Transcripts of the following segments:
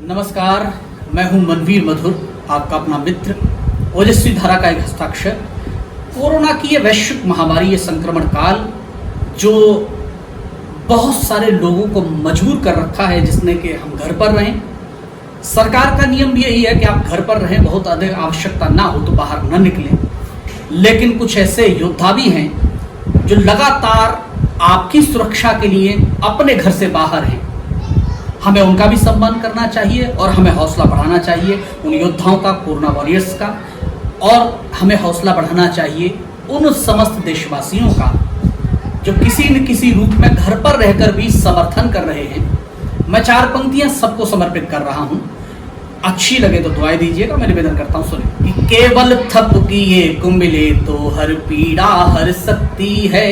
नमस्कार, मैं हूं मनवीर मधुर, आपका अपना मित्र, ओजस्वी धारा का एक हस्ताक्षर। कोरोना की ये वैश्विक महामारी, ये संक्रमण काल जो बहुत सारे लोगों को मजबूर कर रखा है, जिसने कि हम घर पर रहें। सरकार का नियम भी यही है कि आप घर पर रहें, बहुत अधिक आवश्यकता ना हो तो बाहर न निकलें। लेकिन कुछ ऐसे योद्धा भी हैं जो लगातार आपकी सुरक्षा के लिए अपने घर से बाहर हैं। हमें उनका भी सम्मान करना चाहिए और हमें हौसला बढ़ाना चाहिए उन योद्धाओं का, कोरोना वॉरियर्स का, और हमें हौसला बढ़ाना चाहिए उन समस्त देशवासियों का जो किसी न किसी रूप में घर पर रहकर भी समर्थन कर रहे हैं। मैं 4 पंक्तियां सबको समर्पित कर रहा हूं, अच्छी लगे तो दुआएं दीजिएगा। मैं निवेदन करता हूं, सुने। कि केवल थपकिए को मिले तो हर पीड़ा हर सकती है,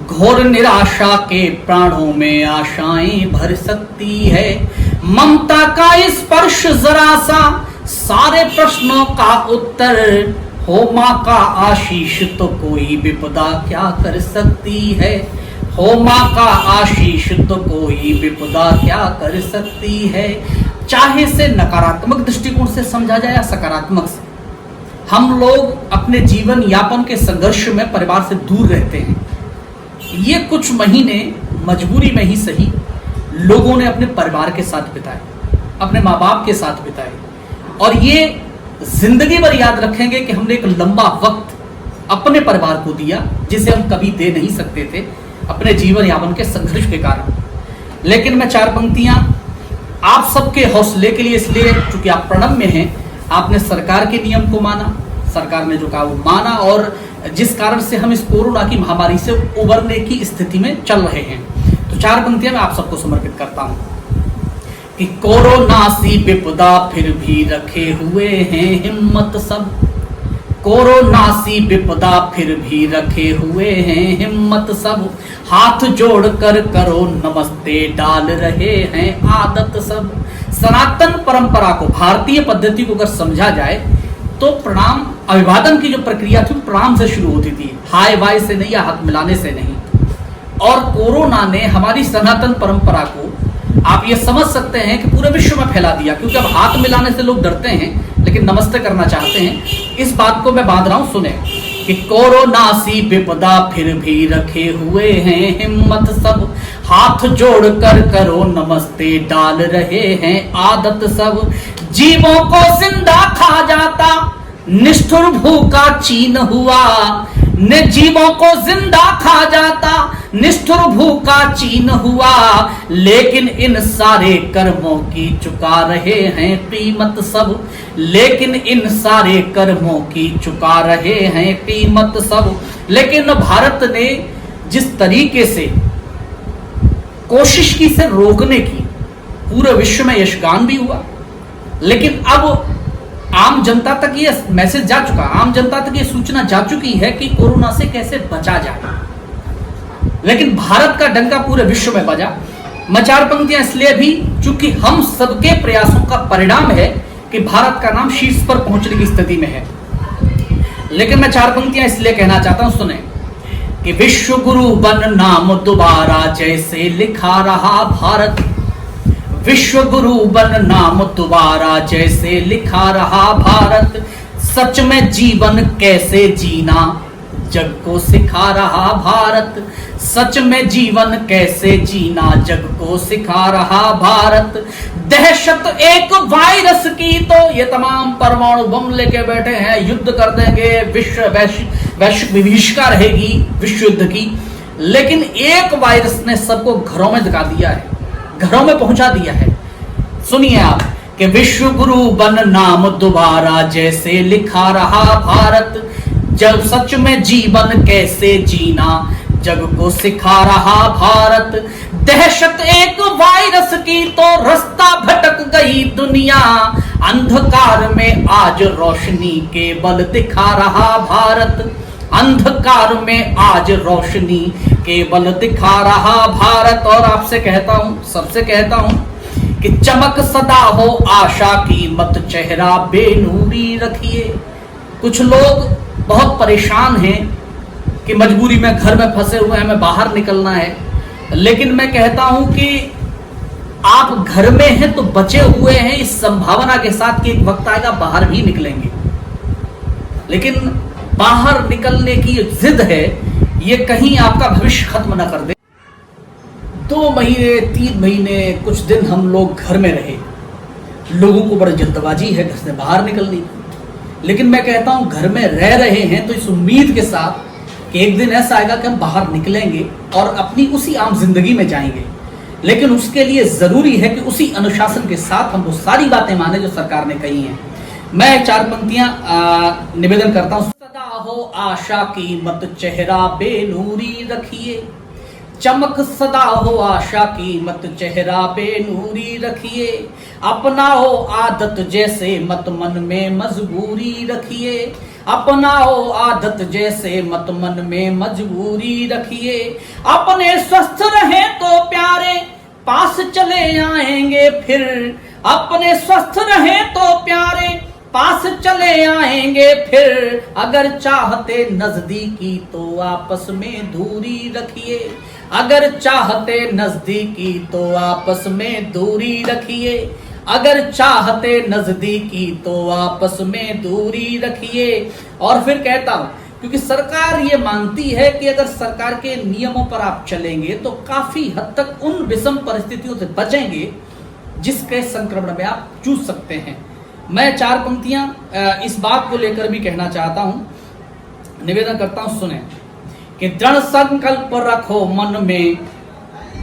घोर निराशा के प्राणों में आशाएं भर सकती है, ममता का स्पर्श जरा सा सारे प्रश्नों का उत्तर हो, माँ का आशीष तो कोई विपदा क्या कर सकती है, हो माँ का आशीष तो कोई विपदा क्या कर सकती है। चाहे से नकारात्मक दृष्टिकोण से समझा जाए या सकारात्मक से, हम लोग अपने जीवन यापन के संघर्ष में परिवार से दूर रहते हैं। ये कुछ महीने मजबूरी में ही सही लोगों ने अपने परिवार के साथ बिताए, अपने माँ बाप के साथ बिताए, और ये जिंदगी भर याद रखेंगे कि हमने एक लंबा वक्त अपने परिवार को दिया जिसे हम कभी दे नहीं सकते थे अपने जीवन यापन के संघर्ष के कारण। लेकिन मैं 4 पंक्तियां आप सबके हौसले के लिए, इसलिए चूंकि आप प्रणब में हैं, आपने सरकार के नियम को माना, सरकार ने जो कहा वो माना, और जिस कारण से हम इस कोरोना की महामारी से उबरने की स्थिति में चल रहे हैं। तो 4 पंक्तियां मैं आप सबको समर्पित करता हूं कि कोरोना सी विपदा फिर भी रखे हुए हैं हिम्मत सब, कोरोना सी विपदा फिर भी रखे हुए हैं हिम्मत सब, हाथ जोड़कर करो नमस्ते डाल रहे हैं आदत सब। सनातन परंपरा को, भारतीय पद्धति को अगर समझा जाए तो प्रणाम, अभिवादन की जो प्रक्रिया थी प्रणाम से शुरू होती थी, हाय बाय से नहीं या हाथ मिलाने से नहीं। और कोरोना ने हमारी सनातन परंपरा को, आप ये समझ सकते हैं कि पूरे विश्व में फैला दिया, क्योंकि अब हाथ मिलाने से लोग डरते हैं लेकिन नमस्ते करना चाहते हैं। इस बात को मैं बांध रहा हूं, सुने। कि कोरोना सी विपदा फिर भी रखे हुए हैं हिम्मत सब, हाथ जोड़कर करो नमस्ते डाल रहे हैं आदत सब। जीवों को जिंदा खा जाता निष्ठुर भूखा चीन हुआ, ने जीवों को जिंदा खा जाता निष्ठुर भूखा चीन हुआ, लेकिन इन सारे कर्मों की चुका रहे हैं कीमत सब, लेकिन इन सारे कर्मों की चुका रहे हैं कीमत सब। लेकिन भारत ने जिस तरीके से कोशिश की से रोकने की, पूरे विश्व में यशगान भी हुआ, लेकिन अब आम जनता तक ये मैसेज जा चुका, आम जनता तक ये सूचना जा चुकी है कि कोरोना से कैसे बचा जाए। लेकिन भारत का डंका पूरे विश्व में बजा। मैं 4 पंक्तियां इसलिए भी, चूंकि हम सबके प्रयासों का परिणाम है कि भारत का नाम शीर्ष पर पहुंचने की स्थिति में है। लेकिन मैं 4 पंक्तियां इसलिए कहना चाहता हूं, सुने। कि विश्व गुरु बन नाम दोबारा जैसे लिखा रहा भारत, विश्व गुरु बन नाम दोबारा जैसे लिखा रहा भारत, सच में जीवन कैसे जीना जग को सिखा रहा भारत, सच में जीवन कैसे जीना जग को सिखा रहा भारत। दहशत एक वायरस की तो ये तमाम परमाणु बम लेके बैठे हैं, युद्ध कर देंगे, वैश्विक विभीषिका रहेगी विश्व युद्ध की। लेकिन एक वायरस ने सबको घरों में दिखा दिया है, घरों में पहुंचा दिया है। सुनिए आप कि विश्व गुरु बन नाम दोबारा जैसे लिखा रहा भारत, जब सच में जीवन कैसे जीना जग को सिखा रहा भारत। दहशत एक वायरस की तो रास्ता भटक गई दुनिया, अंधकार में आज रोशनी के बल दिखा रहा भारत, अंधकार में आज रोशनी के बल दिखा रहा भारत। और आपसे कहता हूं, सबसे कहता हूं कि चमक सदा हो आशा की, मत चेहरा बेनूरी रखिए। कुछ लोग बहुत परेशान हैं कि मजबूरी में घर में फंसे हुए हैं, हमें बाहर निकलना है। लेकिन मैं कहता हूं कि आप घर में हैं तो बचे हुए हैं इस संभावना के साथ कि एक वक्त आएगा बाहर भी निकलेंगे, लेकिन बाहर निकलने की जिद है ये कहीं आपका भविष्य खत्म ना कर दे। 2 महीने 3 महीने कुछ दिन हम लोग घर में रहे, लोगों को बड़ी जल्दबाजी है घर से बाहर निकलने की, लेकिन मैं कहता हूं घर में रह रहे हैं तो इस उम्मीद के साथ कि एक दिन ऐसा आएगा कि हम बाहर निकलेंगे और अपनी उसी आम जिंदगी में जाएंगे, लेकिन उसके लिए जरूरी है कि उसी अनुशासन के साथ हम वो सारी बातें माने जो सरकार ने कही हैं। मैं 4 पंक्तियां निवेदन करता हूं। सदा हो आशा की मत चेहरा बेनूरी रखिए, चमक सदा हो आशा की मत चेहरा बेनूरी रखिए, अपनाओ आदत जैसे मत मन में मजबूरी रखिए, अपनाओ आदत जैसे मत मन में मजबूरी रखिए, अपने स्वस्थ रहे तो प्यारे पास चले आएंगे फिर, अपने स्वस्थ रहे तो प्यारे पास चले आएंगे फिर, अगर चाहते नजदीकी तो आपस में दूरी रखिए, अगर चाहते नजदीकी तो आपस में दूरी रखिए, अगर चाहते नजदीकी तो आपस में दूरी रखिए। और फिर कहता हूं क्योंकि सरकार ये मानती है कि अगर सरकार के नियमों पर आप चलेंगे तो काफी हद तक उन विषम परिस्थितियों से बचेंगे जिसके संक्रमण में आप जूझ सकते हैं। मैं 4 पंक्तियां इस बात को लेकर भी कहना चाहता हूं, निवेदन करता हूं, सुने कि दृढ़ संकल्प रखो मन में,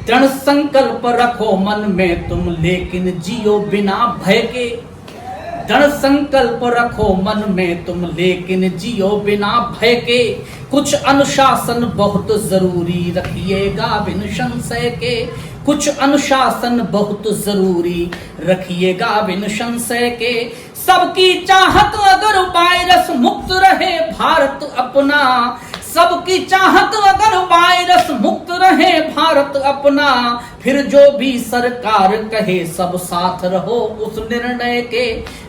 दृढ़ संकल्प रखो मन में तुम लेकिन जियो बिना भय के, दृढ़ संकल्प रखो मन में तुम लेकिन जियो बिना भय के, कुछ अनुशासन बहुत जरूरी रखिएगा बिन संशय के, कुछ अनुशासन बहुत जरूरी रखिएगा बिन संशय के, सबकी चाहत अगर वायरस मुक्त रहे भारत अपना, सबकी चाहत अगर वायरस मुक्त रहे भारत अपना, फिर जो भी सरकार कहे सब साथ रहो उस निर्णय के,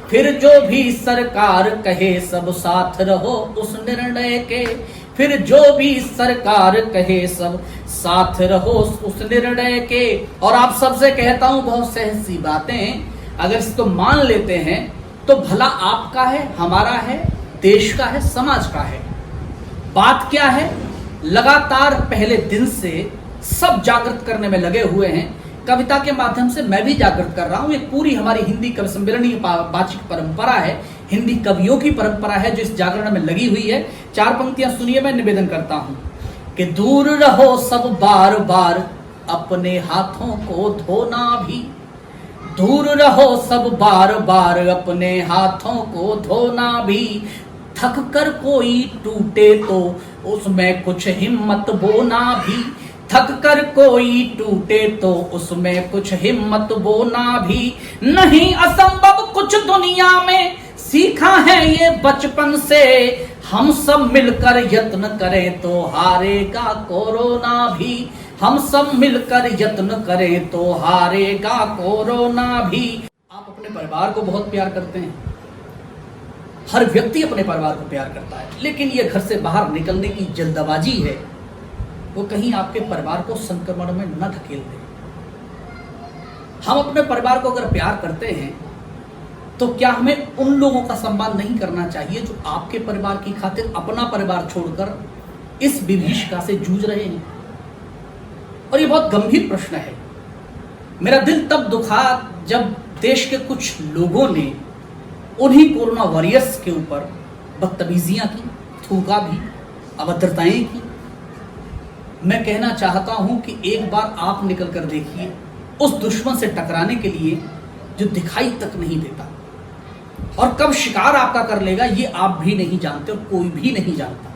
फिर जो भी सरकार कहे सब साथ रहो उस निर्णय के, फिर जो भी सरकार कहे सब साथ रहो उस निर्णय के। और आप सबसे कहता हूं बहुत सहज सी बातें, अगर इसको मान लेते हैं तो भला आपका है, हमारा है, देश का है, समाज का है। बात क्या है, लगातार पहले दिन से सब जागृत करने में लगे हुए हैं। कविता के माध्यम से मैं भी जागृत कर रहा हूं। एक पूरी हमारी हिंदी कवि सम्मेलनी वाचिक परंपरा है, हिंदी कवियों की परंपरा है जो इस जागरण में लगी हुई है। 4 पंक्तियां सुनिए, मैं निवेदन करता हूं कि दूर रहो सब बार बार अपने हाथों को धोना भी, दूर रहो सब बार बार अपने हाथों को धोना भी, थक कर कोई टूटे तो उसमें कुछ हिम्मत बोना भी, थक कर कोई टूटे तो उसमें कुछ हिम्मत बोना भी, नहीं असंभव कुछ दुनिया में सीखा है ये बचपन से, हम सब मिलकर यत्न करें तो हारेगा कोरोना भी, हम सब मिलकर यत्न करें तो हारेगा कोरोना भी। आप अपने परिवार को बहुत प्यार करते हैं, हर व्यक्ति अपने परिवार को प्यार करता है, लेकिन ये घर से बाहर निकलने की जल्दबाजी है वो कहीं आपके परिवार को संक्रमण में न धकेल दे। हम अपने परिवार को अगर प्यार करते हैं तो क्या हमें उन लोगों का सम्मान नहीं करना चाहिए जो आपके परिवार की खातिर अपना परिवार छोड़कर इस विभीषिका से जूझ रहे हैं? और ये बहुत गंभीर प्रश्न है। मेरा दिल तब दुखा जब देश के कुछ लोगों ने उन्हीं कोरोना वॉरियर्स के ऊपर बदतमीजियां की, थूका भी, अभद्रताएं की। मैं कहना चाहता हूं कि एक बार आप निकल कर देखिए उस दुश्मन से टकराने के लिए जो दिखाई तक नहीं देता, और कब शिकार आपका कर लेगा ये आप भी नहीं जानते और कोई भी नहीं जानता।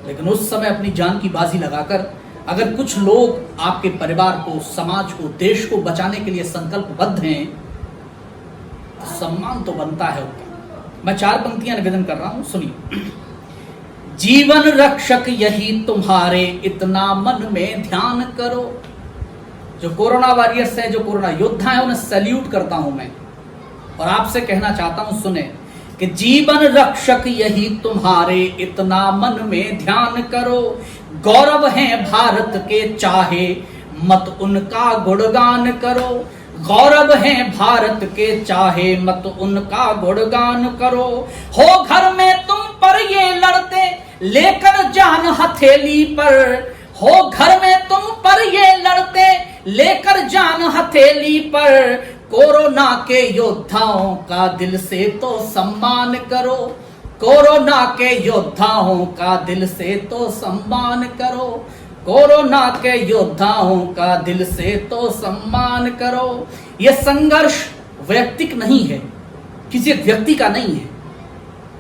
लेकिन उस समय अपनी जान की बाजी लगाकर अगर कुछ लोग आपके परिवार को, समाज को, देश को बचाने के लिए संकल्पबद्ध हैं तो सम्मान तो बनता है उनका। मैं 4 पंक्तियां निवेदन कर रहा हूं, सुनिए। जीवन रक्षक यही तुम्हारे इतना मन में ध्यान करो। जो कोरोना वॉरियर्स हैं, जो कोरोना योद्धा हैं, उन्हें सैल्यूट करता हूं मैं और आपसे कहना चाहता हूं, सुने कि जीवन रक्षक यही तुम्हारे इतना मन में ध्यान करो। गौरव है भारत के चाहे मत उनका गुणगान करो। गौरव हैं भारत के चाहे मत उनका गुणगान करो। हो घर में तुम पर ये लड़ते लेकर जान हथेली पर। हो घर में तुम पर ये लड़ते लेकर जान हथेली पर। कोरोना के योद्धाओं का दिल से तो सम्मान करो। कोरोना के योद्धाओं का दिल से तो सम्मान करो। कोरोना के योद्धाओं का दिल से तो सम्मान करो। यह संघर्ष वैयक्तिक नहीं है, किसी व्यक्ति का नहीं है,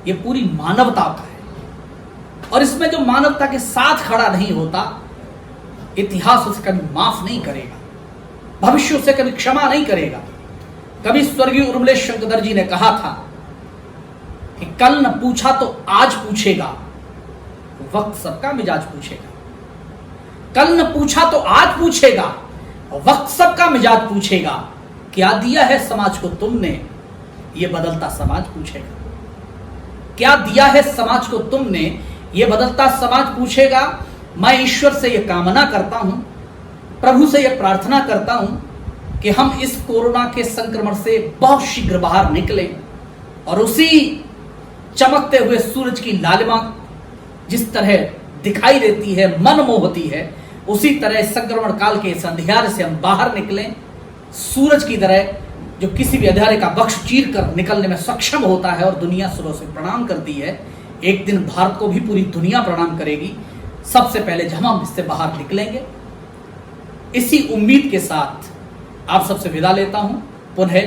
यह पूरी मानवता का है। और इसमें जो मानवता के साथ खड़ा नहीं होता, इतिहास उसे कभी माफ नहीं करेगा, भविष्य उसे कभी क्षमा नहीं करेगा। कभी स्वर्गीय उर्मिलेश शंकरदर जी ने कहा था कि कल न पूछा तो आज पूछेगा, वक्त सबका मिजाज पूछेगा। कल न पूछा तो आज पूछेगा, वक्त सबका मिजाज पूछेगा। क्या दिया है समाज को तुमने, ये बदलता समाज पूछेगा। क्या दिया है समाज को तुमने, ये बदलता समाज पूछेगा। मैं ईश्वर से यह कामना करता हूं, प्रभु से यह प्रार्थना करता हूं कि हम इस कोरोना के संक्रमण से बहुत शीघ्र बाहर निकलें और उसी चमकते हुए सूरज की लालिमा जिस तरह दिखाई देती है, मन मोहती है, उसी तरह संक्रमण काल के इस अंधियारे से हम बाहर निकलें। सूरज की तरह जो किसी भी अंधियारे का बख्श चीर कर निकलने में सक्षम होता है और दुनिया सुबह से प्रणाम करती है, एक दिन भारत को भी पूरी दुनिया प्रणाम करेगी। सबसे पहले जब हम इससे बाहर निकलेंगे, इसी उम्मीद के साथ आप सबसे विदा लेता हूं। पुनः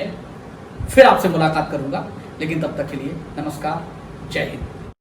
फिर आपसे मुलाकात करूंगा, लेकिन तब तक के लिए नमस्कार, जय हिंद।